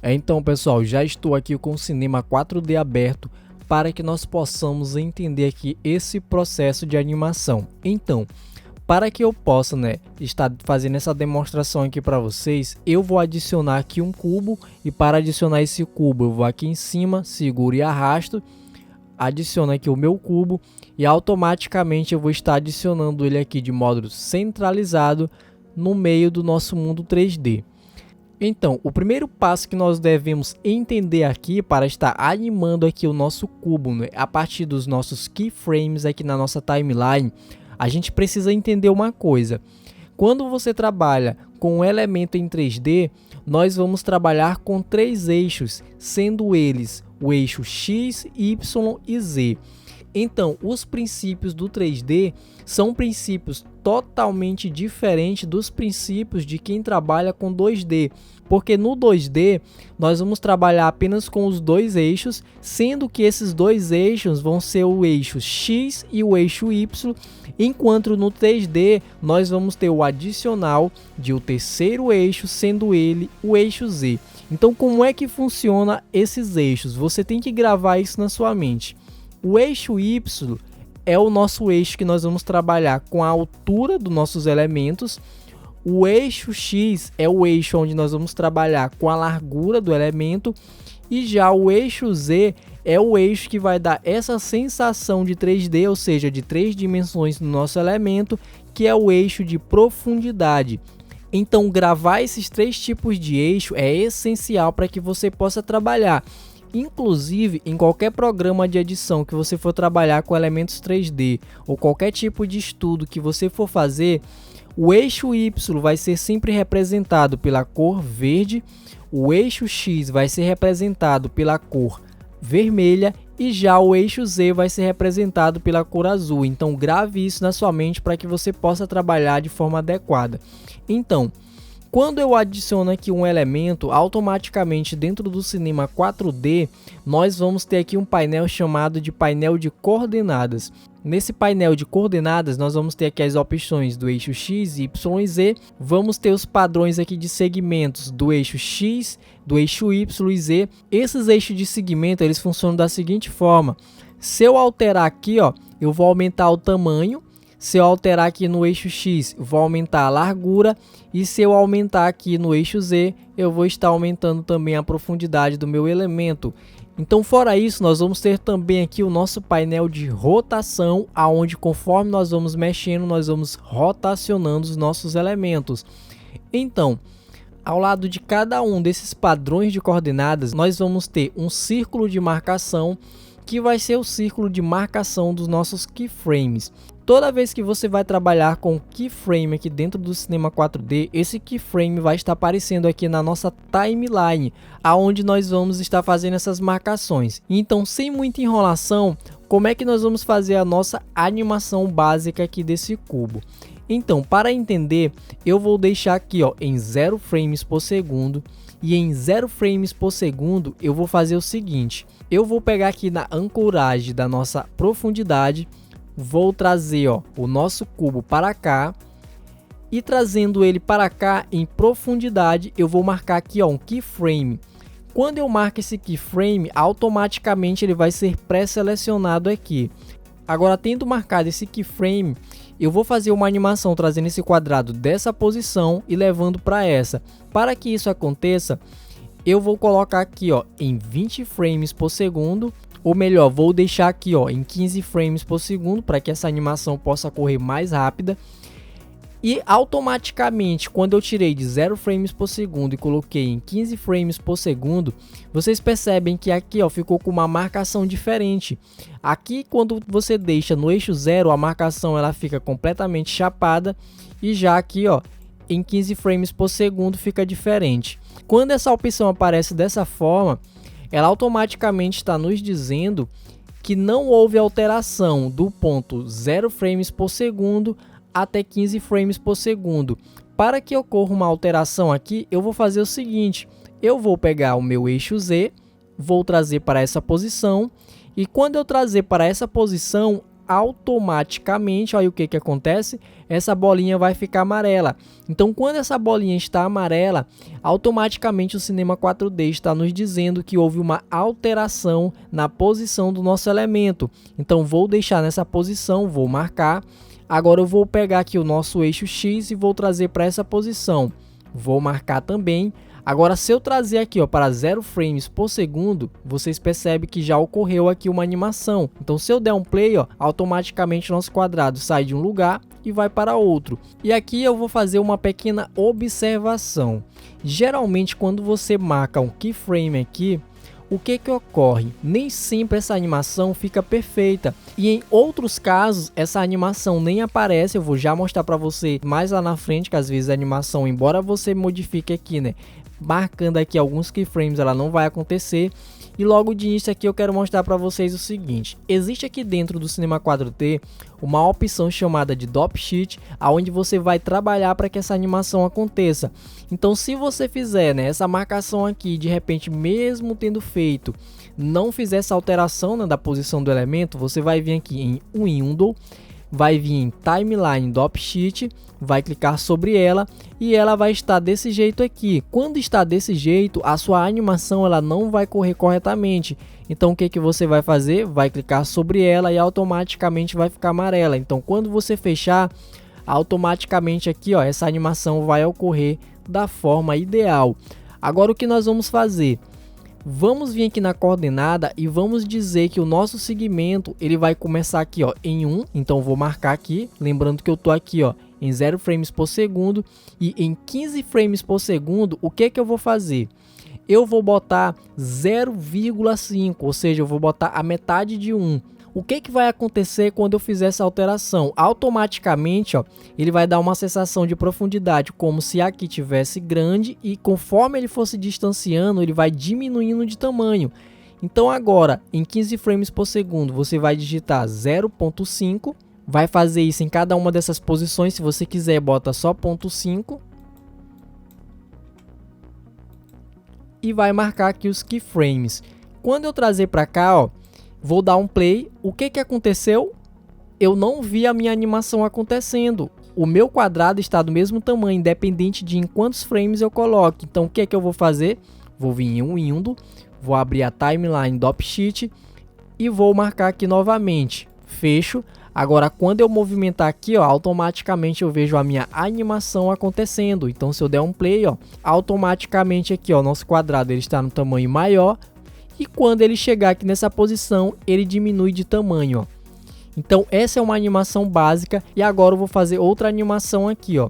Então, pessoal, já estou aqui com o Cinema 4D aberto para que nós possamos entender aqui esse processo de animação. Então, para que eu possa, estar fazendo essa demonstração aqui para vocês, eu vou adicionar aqui um cubo e para adicionar esse cubo eu vou aqui em cima, seguro e arrasto, adiciono aqui o meu cubo e automaticamente eu vou estar adicionando ele aqui de modo centralizado no meio do nosso mundo 3D. Então, o primeiro passo que nós devemos entender aqui para estar animando aqui o nosso cubo, a partir dos nossos keyframes aqui na nossa timeline, a gente precisa entender uma coisa. Quando você trabalha com um elemento em 3D, nós vamos trabalhar com 3 eixos, sendo eles o eixo X, Y e Z. Então, os princípios do 3D são princípios totalmente diferentes dos princípios de quem trabalha com 2D, porque no 2D nós vamos trabalhar apenas com os 2 eixos, sendo que esses 2 eixos vão ser o eixo X e o eixo Y, enquanto no 3D nós vamos ter o adicional de o terceiro eixo, sendo ele o eixo Z. Então, como é que funciona esses eixos? Você tem que gravar isso na sua mente. O eixo Y é o nosso eixo que nós vamos trabalhar com a altura dos nossos elementos. O eixo X é o eixo onde nós vamos trabalhar com a largura do elemento. E já o eixo Z é o eixo que vai dar essa sensação de 3D, ou seja, de 3 dimensões no nosso elemento, que é o eixo de profundidade. Então, gravar esses 3 tipos de eixo é essencial para que você possa trabalhar. Inclusive, em qualquer programa de edição que você for trabalhar com elementos 3D ou qualquer tipo de estudo que você for fazer, o eixo Y vai ser sempre representado pela cor verde, o eixo X vai ser representado pela cor vermelha e já o eixo Z vai ser representado pela cor azul. Então, grave isso na sua mente para que você possa trabalhar de forma adequada. Então, quando eu adiciono aqui um elemento, automaticamente dentro do Cinema 4D, nós vamos ter aqui um painel chamado de painel de coordenadas. Nesse painel de coordenadas, nós vamos ter aqui as opções do eixo X, Y e Z. Vamos ter os padrões aqui de segmentos do eixo X, do eixo Y e Z. Esses eixos de segmento, eles funcionam da seguinte forma. Se eu alterar aqui, eu vou aumentar o tamanho. Se eu alterar aqui no eixo X, vou aumentar a largura. E se eu aumentar aqui no eixo Z, eu vou estar aumentando também a profundidade do meu elemento. Então, fora isso, nós vamos ter também aqui o nosso painel de rotação, aonde conforme nós vamos mexendo, nós vamos rotacionando os nossos elementos. Então, ao lado de cada um desses padrões de coordenadas, nós vamos ter um círculo de marcação, que vai ser o círculo de marcação dos nossos keyframes. Toda vez que você vai trabalhar com keyframe aqui dentro do Cinema 4D, esse keyframe vai estar aparecendo aqui na nossa timeline, aonde nós vamos estar fazendo essas marcações. Então, sem muita enrolação, como é que nós vamos fazer a nossa animação básica aqui desse cubo? Então, para entender, eu vou deixar aqui em 0 frames por segundo. E em 0 frames por segundo, eu vou fazer o seguinte. Eu vou pegar aqui na ancoragem da nossa profundidade, vou trazer o nosso cubo para cá. E trazendo ele para cá em profundidade, eu vou marcar aqui um keyframe. Quando eu marco esse keyframe, automaticamente ele vai ser pré-selecionado aqui. Agora, tendo marcado esse keyframe, eu vou fazer uma animação trazendo esse quadrado dessa posição e levando para essa. Para que isso aconteça, eu vou colocar aqui em 20 frames por segundo, ou melhor, vou deixar aqui em 15 frames por segundo para que essa animação possa correr mais rápida. E automaticamente, quando eu tirei de 0 frames por segundo e coloquei em 15 frames por segundo, vocês percebem que aqui ficou com uma marcação diferente. Aqui, quando você deixa no eixo 0, a marcação ela fica completamente chapada, e já aqui em 15 frames por segundo fica diferente. Quando essa opção aparece dessa forma, ela automaticamente está nos dizendo que não houve alteração do ponto 0 frames por segundo até 15 frames por segundo. Para que ocorra uma alteração aqui, eu vou fazer o seguinte. Eu vou pegar o meu eixo Z, vou trazer para essa posição. E quando eu trazer para essa posição, automaticamente, olha o que acontece, essa bolinha vai ficar amarela. Então quando essa bolinha está amarela, automaticamente o Cinema 4D está nos dizendo que houve uma alteração na posição do nosso elemento. Então vou deixar nessa posição, vou marcar. Agora eu vou pegar aqui o nosso eixo X e vou trazer para essa posição. Vou marcar também. Agora se eu trazer aqui ó, para 0 frames por segundo, vocês percebem que já ocorreu aqui uma animação. Então se eu der um play, ó, automaticamente o nosso quadrado sai de um lugar e vai para outro. E aqui eu vou fazer uma pequena observação. Geralmente quando você marca um keyframe aqui, o que ocorre? Nem sempre essa animação fica perfeita. E em outros casos, essa animação nem aparece. Eu vou já mostrar para você mais lá na frente, que às vezes a animação, embora você modifique aqui, né, marcando aqui alguns keyframes, ela não vai acontecer. E logo de início aqui eu quero mostrar para vocês o seguinte: existe aqui dentro do Cinema 4D uma opção chamada de Drop Sheet, aonde você vai trabalhar para que essa animação aconteça. Então se você fizer, né, essa marcação aqui, de repente mesmo tendo feito, não fizer essa alteração, né, da posição do elemento, você vai vir aqui em Window, vai vir em Timeline Drop Sheet, vai clicar sobre ela e ela vai estar desse jeito aqui. Quando está desse jeito, a sua animação ela não vai correr corretamente. Então o que você vai fazer? Vai clicar sobre ela e automaticamente vai ficar amarela. Então quando você fechar, automaticamente aqui ó, essa animação vai ocorrer da forma ideal. Agora o que nós vamos fazer? Vamos vir aqui na coordenada e vamos dizer que o nosso segmento ele vai começar aqui ó, em 1, então vou marcar aqui, lembrando que eu tô aqui ó, em 0 frames por segundo e em 15 frames por segundo, o que eu vou fazer? Eu vou botar 0,5, ou seja, eu vou botar a metade de 1. O que vai acontecer quando eu fizer essa alteração? Automaticamente, ó, ele vai dar uma sensação de profundidade, como se aqui tivesse grande e conforme ele fosse distanciando, ele vai diminuindo de tamanho. Então agora, em 15 frames por segundo, você vai digitar 0.5, vai fazer isso em cada uma dessas posições, se você quiser bota só 0.5. E vai marcar aqui os keyframes. Quando eu trazer para cá, ó, vou dar um play. O que aconteceu? Eu não vi a minha animação acontecendo. O meu quadrado está do mesmo tamanho, independente de em quantos frames eu coloque. Então o que eu vou fazer? Vou vir em Window, vou abrir a Timeline Drop Sheet e vou marcar aqui novamente. Fecho. Agora quando eu movimentar aqui, ó, automaticamente eu vejo a minha animação acontecendo. Então se eu der um play, ó, automaticamente aqui, ó, nosso quadrado ele está no tamanho maior. E quando ele chegar aqui nessa posição, ele diminui de tamanho, ó. Então essa é uma animação básica. E agora eu vou fazer outra animação aqui, ó.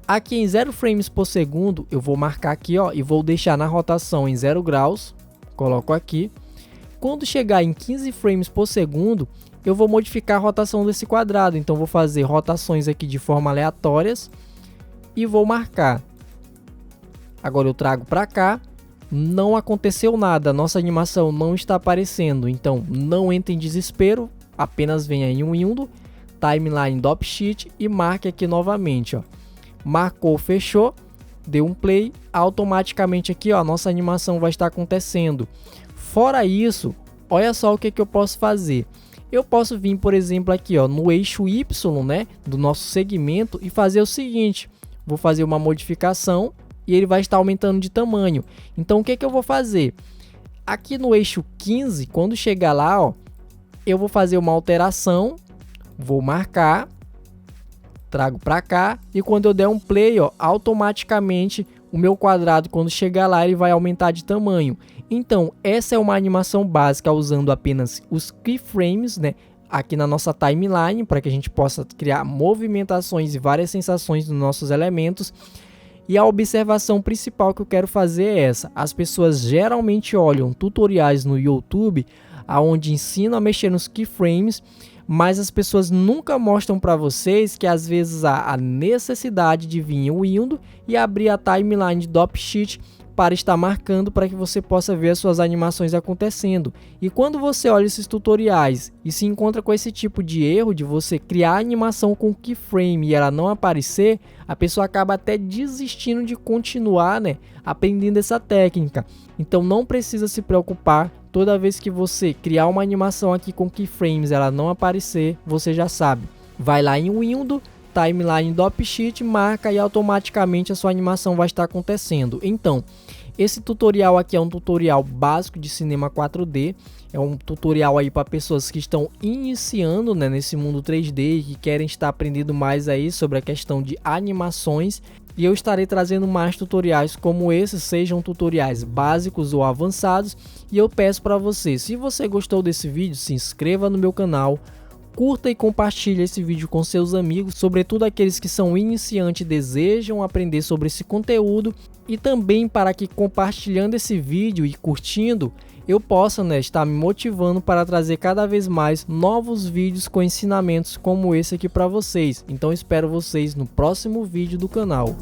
Aqui em 0 frames por segundo, eu vou marcar aqui, ó, e vou deixar na rotação em 0 graus. Coloco aqui. Quando chegar em 15 frames por segundo, eu vou modificar a rotação desse quadrado. Então vou fazer rotações aqui de forma aleatórias e vou marcar. Agora eu trago para cá. Não aconteceu nada, nossa animação não está aparecendo, então não entre em desespero, apenas venha em Window, Timeline Drop Sheet e marque aqui novamente, ó. Marcou, fechou, deu um play, automaticamente aqui ó, a nossa animação vai estar acontecendo. Fora isso, olha só o que eu posso fazer. Eu posso vir, por exemplo, aqui ó, no eixo Y, né, do nosso segmento e fazer o seguinte, vou fazer uma modificação. E ele vai estar aumentando de tamanho. Então o que eu vou fazer? Aqui no eixo 15, quando chegar lá, ó, eu vou fazer uma alteração, vou marcar, trago para cá e quando eu der um play, ó, automaticamente o meu quadrado quando chegar lá ele vai aumentar de tamanho. Então essa é uma animação básica usando apenas os keyframes, né? Aqui na nossa timeline para que a gente possa criar movimentações e várias sensações dos nossos elementos. E a observação principal que eu quero fazer é essa: as pessoas geralmente olham tutoriais no YouTube onde ensinam a mexer nos keyframes, mas as pessoas nunca mostram para vocês que às vezes há a necessidade de vir em Window e abrir a Timeline de Drop Sheet para estar marcando para que você possa ver as suas animações acontecendo. E quando você olha esses tutoriais e se encontra com esse tipo de erro de você criar a animação com keyframe e ela não aparecer, a pessoa acaba até desistindo de continuar, né, aprendendo essa técnica. Então não precisa se preocupar toda vez que você criar uma animação aqui com keyframes ela não aparecer, você já sabe. Vai lá em Windows, Timeline do Opsheet, marca e automaticamente a sua animação vai estar acontecendo. Então, esse tutorial aqui é um tutorial básico de cinema 4D, é um tutorial aí para pessoas que estão iniciando, né, nesse mundo 3D e que querem estar aprendendo mais aí sobre a questão de animações. E eu estarei trazendo mais tutoriais como esse, sejam tutoriais básicos ou avançados. E eu peço para você, se você gostou desse vídeo, se inscreva no meu canal, curta e compartilhe esse vídeo com seus amigos, sobretudo aqueles que são iniciantes e desejam aprender sobre esse conteúdo. E também para que compartilhando esse vídeo e curtindo, eu possa, né, estar me motivando para trazer cada vez mais novos vídeos com ensinamentos como esse aqui para vocês. Então espero vocês no próximo vídeo do canal.